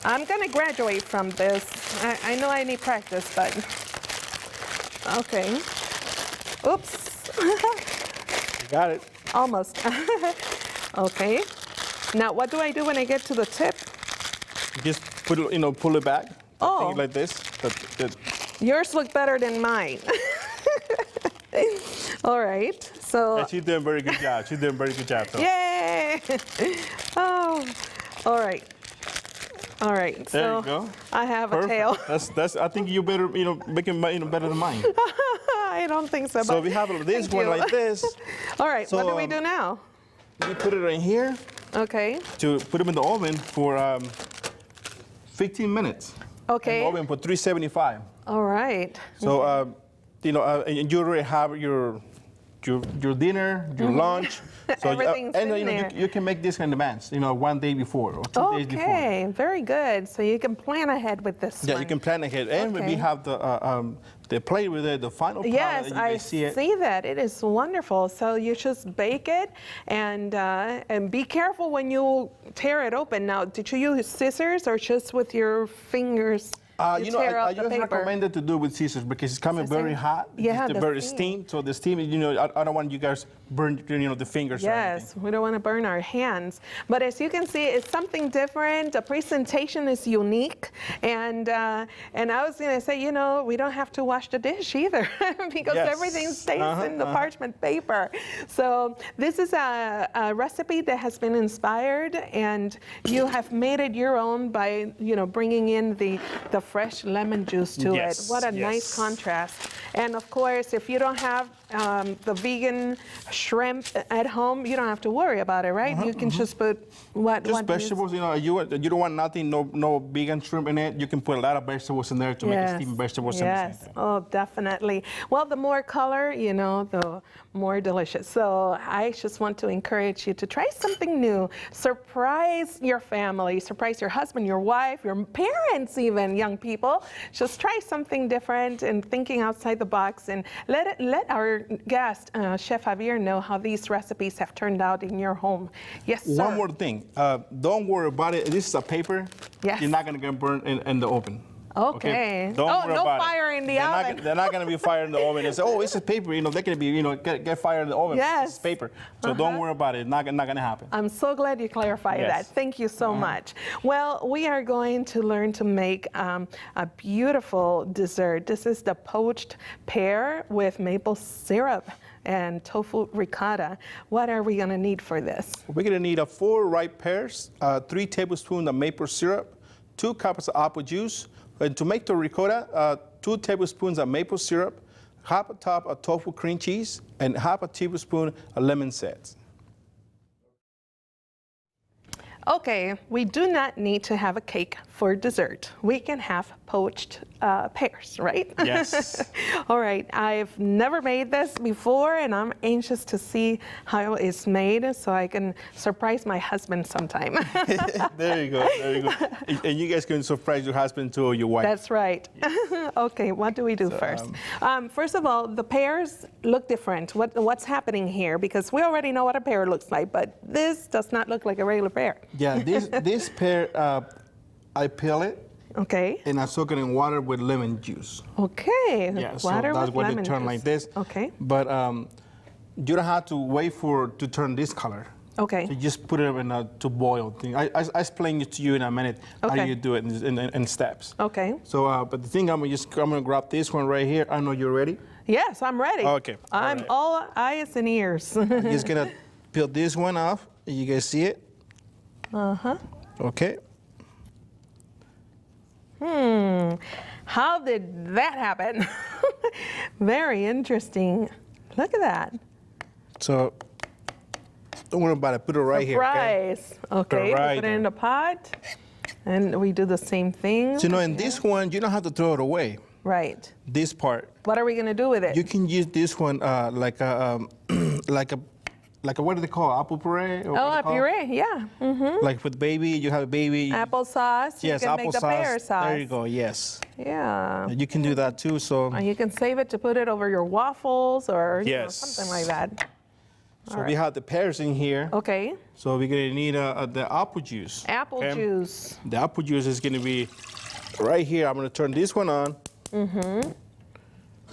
I'm gonna graduate from this. I know I need practice, but okay. Oops. You got it. Almost. Okay. Now, what do I do when I get to the tip? Just put it, pull it back. Oh. Think like this. Yours look better than mine. All right. So. Yeah, she's doing a very good job. She's doing a very good job. So. Yay! Oh, all right. All right. There so you go. I have Perfect. a tail. That's. I think you better, make it, better than mine. I don't think so. So but we have this thank one you. like this. All right. So, what do we do now? You put it right here Okay. to put them in the oven for 15 minutes. Okay. In the oven for 375. All right. So, and you already have your dinner, your lunch. So, Everything's and in there. you can make this in advance, one day before or 2 days before. Okay. Very good. So you can plan ahead with this Yeah, one. you can plan ahead. And Okay. we have the plate with it, the final product. Yes, and you I can see it. see that. It is wonderful. So you just bake it, and be careful when you tear it open. Now, did you use scissors or just with your fingers? You tear I up the just paper. recommend it to do with scissors because it's coming very Scissors? hot. Yeah, It's the very steam. steam. So the steam, I don't want you guys burn, the fingers. Or anything. Yes, we don't want to burn our hands. But as you can see, it's something different. The presentation is unique. And I was going to say, we don't have to wash the dish either because Yes. everything stays in the parchment paper. So this is a recipe that has been inspired, and you have made it your own by, bringing in the fresh lemon juice to Yes, it. What a nice yes. contrast. And of course, if you don't have the vegan shrimp at home, you don't have to worry about it, right? You can just put what Just what vegetables, you don't want nothing, no vegan shrimp in it. You can put a lot of vegetables in there to make it steamed vegetables. And the same Yes. thing. Oh, definitely. Well, the more color, the more delicious. So I just want to encourage you to try something new. Surprise your family, surprise your husband, your wife, your parents, even young people. Just try something different and thinking outside the box, and let our guest, Chef Javier, know how these recipes have turned out in your home. Yes, sir. One more thing. Don't worry about it. This is a paper. Yes. You're not going to get burned in the oven. Okay. Don't worry no about fire it. in the oven. They're not going to be fired in the oven and say, oh, it's a paper. They're going to be, get fired in the oven. Yes. It's paper. So don't worry about it. It's not going to happen. I'm so glad you clarified Yes. that. Thank you so much. Well, we are going to learn to make a beautiful dessert. This is the poached pear with maple syrup and tofu ricotta. What are we going to need for this? We're going to need 4 ripe pears, 3 tablespoons of maple syrup, 2 cups of apple juice. And to make the ricotta, 2 tablespoons of maple syrup, half a cup of tofu cream cheese, and half a tablespoon of lemon zest. Okay, we do not need to have a cake for dessert. We can have poached pears, right? Yes. All right, I've never made this before, and I'm anxious to see how it's made so I can surprise my husband sometime. There you go. There you go. And you guys can surprise your husband too, or your wife. That's right. Okay, what do we do first? First of all, the pears look different. What's happening here? Because we already know what a pear looks like, but this does not look like a regular pear. Yeah, this pear, I peel it. Okay. And I soak it in water with lemon juice. Okay. Yeah, so Water that's with why lemon they turn juice. like this. Okay. But you don't have to wait to turn this color. Okay. So you just put it in to boil thing. I explain it to you in a minute how Okay. you do it in steps. Okay. So, but the thing I'm gonna grab this one right here. I know you're ready. Yes, I'm ready. Okay, all I'm right. all eyes and ears. I'm just gonna peel this one off. You guys see it? Uh-huh. Okay. How did that happen? Very interesting. Look at that. So don't worry about it. Put it right here. Okay? Surprise. Okay, right we put it there. in the pot, and we do the same thing. So in this one, you don't have to throw it away. Right. This part. What are we gonna do with it? You can use this one like a what do they call it? Apple puree? Or what Oh, they a call it? puree, yeah. Like with baby, you have a baby. Applesauce. Yes, you can make the pear applesauce. sauce. There you go. Yes. Yeah. You can do that too. So And you can save it to put it over your waffles or you know, Yes. something like that. we have the pears in here. Okay. So we're gonna need the apple juice. Apple okay? juice. The apple juice is gonna be right here. I'm gonna turn this one on.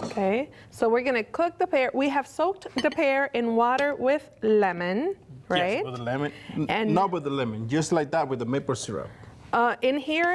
Okay. So we're gonna cook the pear. We have soaked the pear in water with lemon, right? Yes, with the lemon. And- Not with the lemon, just like that with the maple syrup. In here,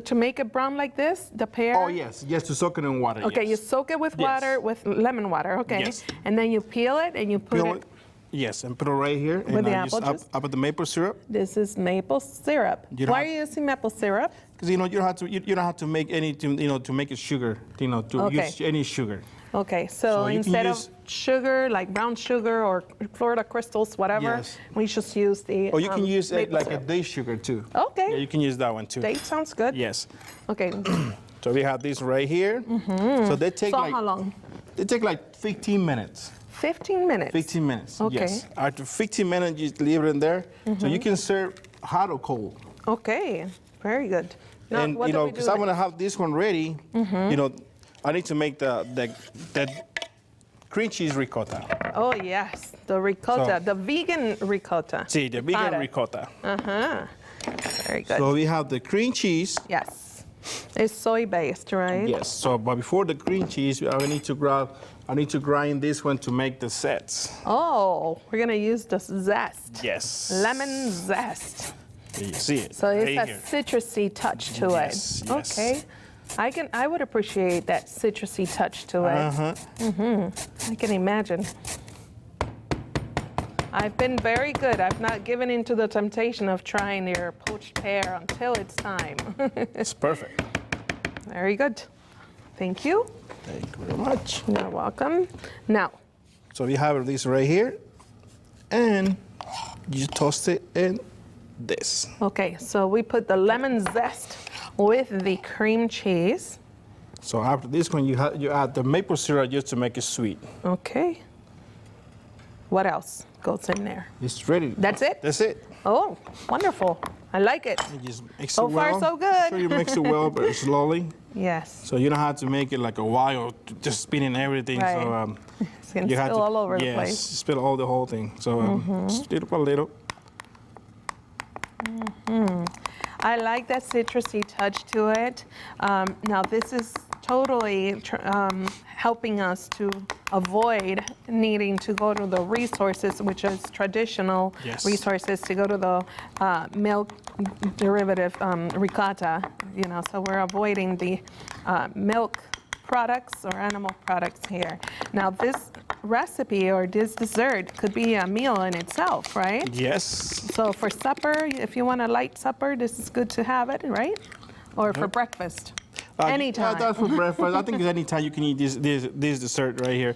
to make it brown like this, the pear. Oh yes, to soak it in water. Okay, you yes. soak it with Yes. water, with lemon water, okay? Yes. And then you peel it and you put Peel it. it. Yes, and put it right here. With and the I apple just juice? up with the maple syrup. This is maple syrup. You don't Why are have- you using maple syrup? Because you don't have to. You don't have to make any. To make it sugar. To Okay. use any sugar. Okay, so So you can instead of use- sugar, like brown sugar or Florida crystals, whatever, Yes. we just use the. Or you can use maple like a syrup. day sugar too. Okay. Yeah, you can use that one too. Date sounds good. Yes. Okay. So we have these right here. So they take So like how long? they take like 15 minutes. 15 minutes. 15 minutes. Okay. Yes. After 15 minutes, you leave it in there. So you can serve hot or cold. Okay, very good. Now, And what you do know, we do because I'm next? gonna have this one ready. You know, I need to make the cream cheese ricotta. Oh yes, the ricotta, So- the vegan ricotta. See, the vegan ricotta. Uh-huh. Very good. So we have the cream cheese. Yes. It's soy-based, right? Yes. So, but before the cream cheese, I need to grind this one to make the sets. Oh, we're gonna use the zest. Yes. Lemon zest. You see it. So it's right a here. citrusy touch to Yes, it. yes. Okay. I would appreciate that citrusy touch to it. Uh-huh. I can imagine. I've been very good. I've not given in to the temptation of trying your poached pear until it's time. It's perfect. Very good. Thank you. Thank you very much. You're welcome. Now, So we have this right here, and you toast it in this. okay, so we put the lemon zest with the cream cheese. So after this one, you add the maple syrup just to make it sweet. Okay. What else goes in there? It's ready. That's it? That's it. Oh, wonderful. I like it. You just mix So it far, well. so good. So you mix it well, but slowly. Yes. So you don't have to make it like a while, just spinning everything. Right. So It's going to you have spill to, all over the yes, place. spill all the whole thing. So just little by little. I like that citrusy touch to it. Now, this is totally helping us to avoid needing to go to the resources, which is traditional Yes. resources, to go to the milk derivative ricotta. You know, so we're avoiding the milk products or animal products here. Now, this recipe or this dessert could be a meal in itself, right? Yes. So for supper, if you want a light supper, this is good to have it, right? Or for breakfast, anytime. Yeah, that's for breakfast. I think anytime you can eat this dessert right here.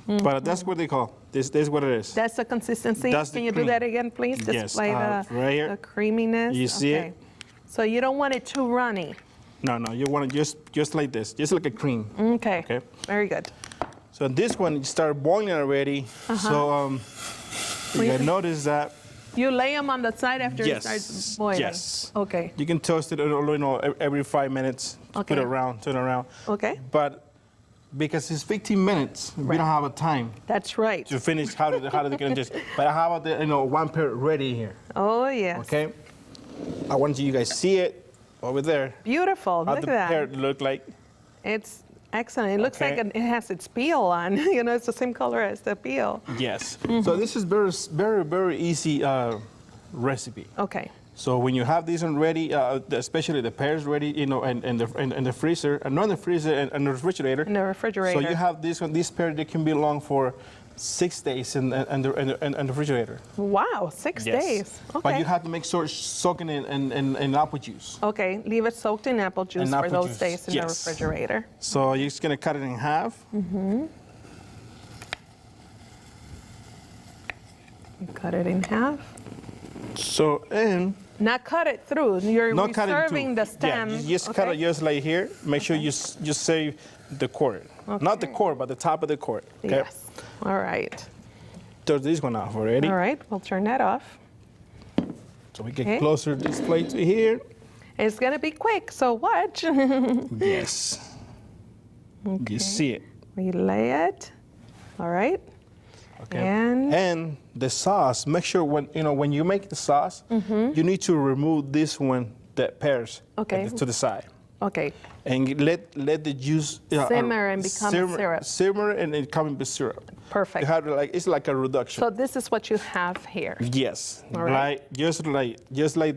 But that's what they call. This is what it is. That's the consistency. That's the Can you do cream. that again, please? Yes, Display right here. the creaminess. You see it? So you don't want it too runny. No, you want it just like this, just like a cream. Okay. Okay. Very good. So this one you started boiling already. So you can notice that. You lay them on the side after Yes, it starts boiling. yes. Okay. You can toast it, every 5 minutes. Okay. Put it around, turn it around. Okay. But because it's 15 minutes, we don't have a time That's right. to finish how they can just. But I have one pair ready here. Oh yes. Okay. I want you guys see it over there. Beautiful. How Look the at pear that. look like. It's Excellent. It looks like it has its peel on. You know, it's the same color as the peel. Yes. So this is very easy recipe. Okay. So when you have these one ready, especially the pears ready, you know, and the freezer, and not in the freezer, and the refrigerator. In the refrigerator. So you have this one. These pears, they can be long for 6 days in the refrigerator. Wow, 6 days. Okay. But you have to make sure it's soaking in apple juice. Okay, leave it soaked in apple juice for those days in the Yes. refrigerator. So you're just gonna cut it in half. You cut it in half. So and Not cut it through. You're not cut it reserving through. the stem. Yeah, you just cut it just like here. Make sure you just save the cord. Not the cord, but the top of the cord. Okay? Yes. All right. Turn this one off already. All right, we'll turn that off. So we get closer this plate to here. It's gonna be quick, so watch. Yes. You see it. We lay it. All right. Okay. And the sauce, make sure when you make the sauce, you need to remove this one, that pears, to the side. okay. And let the juice Simmer and become syrup. Simmer and it come into syrup. Perfect. You have it's like a reduction. So this is what you have here. Yes. All right. Just like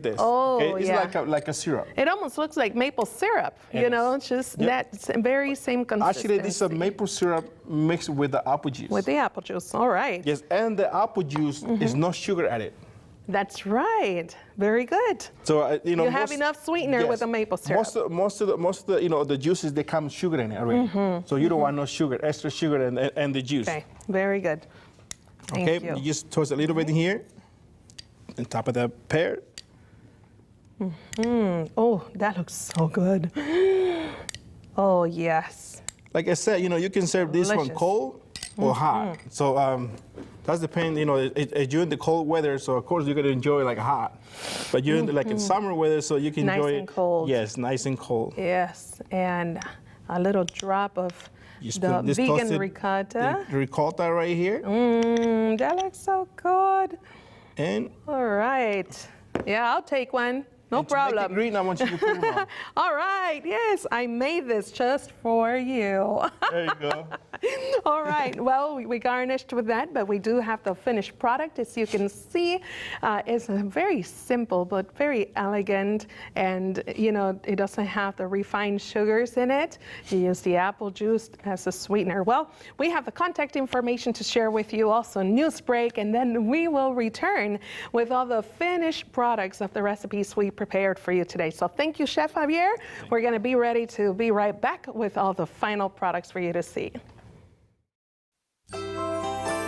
this. Oh, It's yeah. like a syrup. It almost looks like maple syrup, It you know, is. just Yep. that very same consistency. Actually, this is a maple syrup mixed with the apple juice. With the apple juice, all right. Yes, and the apple juice is no sugar added. That's right. Very good. So You have enough sweetener with the maple syrup. Most of the the juices, they come with sugar in it already. So you don't want no sugar, extra sugar and the juice. Okay, very good. Thank you. You just toast a little bit in here, on top of the pear. Oh, that looks so good. Oh, yes. Like I said, you can serve this one Delicious. cold or hot. So that's depend. It's during the cold weather, so of course you're gonna enjoy like hot. But you're in summer weather, so you can Nice enjoy and it. cold. Yes, nice and cold. Yes, and a little drop of the this vegan toasted ricotta. the ricotta right here, That looks so good. and All right. Yeah, I'll take one. No to make it problem. green, I want you to put it on. All right. Yes, I made this just for you. There you go. All right. Well, we garnished with that, but we do have the finished product. As you can see, it's very simple but very elegant, and it doesn't have the refined sugars in it. You use the apple juice as a sweetener. Well, we have the contact information to share with you, also news break, and then we will return with all the finished products of the recipes we prepared for you today. So thank you, Chef Javier. We're going to be ready to be right back with all the final products for you to see.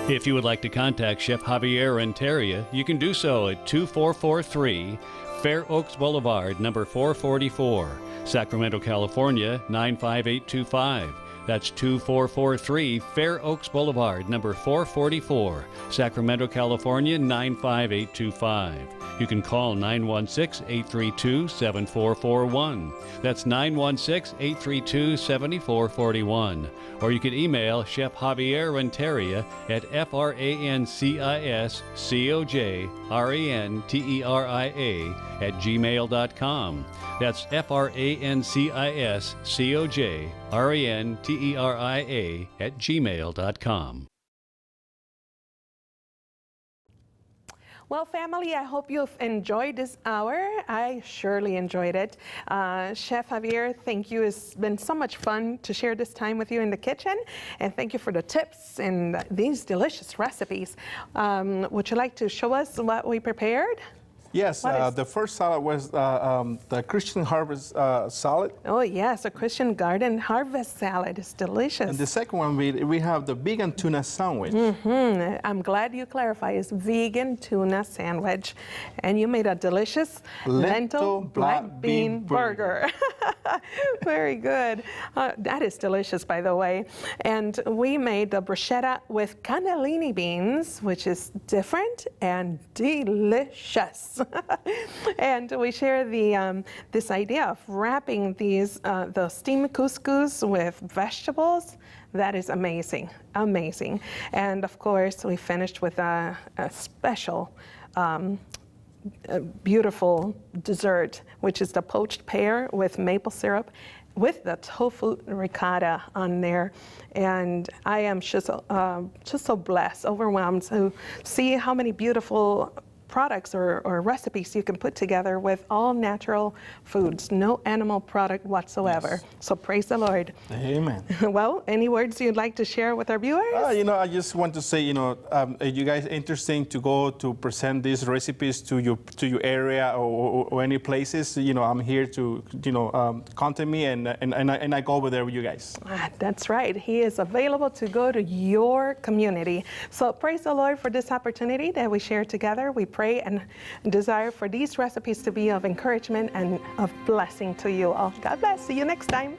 If you would like to contact Chef Javier Renteria, you can do so at 2443 Fair Oaks Boulevard, number 444, Sacramento, California, 95825. That's 2443 Fair Oaks Boulevard, number 444, Sacramento, California, 95825. You can call 916-832-7441. That's 916-832-7441. Or you can email Chef Javier Renteria at franciscorenteria@gmail.com. That's franciscorenteria@gmail.com. Well, family, I hope you've enjoyed this hour. I surely enjoyed it. Chef Javier, thank you. It's been so much fun to share this time with you in the kitchen. And thank you for the tips and these delicious recipes. Would you like to show us what we prepared? Yes, the first salad was the Christian Harvest salad. Oh, yes, a Christian Garden Harvest salad. It's delicious. And the second one, we have the vegan tuna sandwich. I'm glad you clarify. It's vegan tuna sandwich. And you made a delicious lentil black bean burger. Very good. That is delicious, by the way. And we made the bruschetta with cannellini beans, which is different and delicious. And we share this idea of wrapping the steamed couscous with vegetables. That is amazing, amazing. And of course, we finished with a special, beautiful dessert, which is the poached pear with maple syrup with the tofu ricotta on there. And I am just so blessed, overwhelmed to see how many beautiful products or recipes you can put together with all natural foods, no animal product whatsoever. Yes. So praise the Lord. Amen. Well, any words you'd like to share with our viewers? I just want to say, you guys interesting to go to present these recipes to your area or any places, I'm here to, contact me and I go over there with you guys. That's right. He is available to go to your community. So praise the Lord for this opportunity that we share together. We pray and desire for these recipes to be of encouragement and of blessing to you all. God bless. See you next time.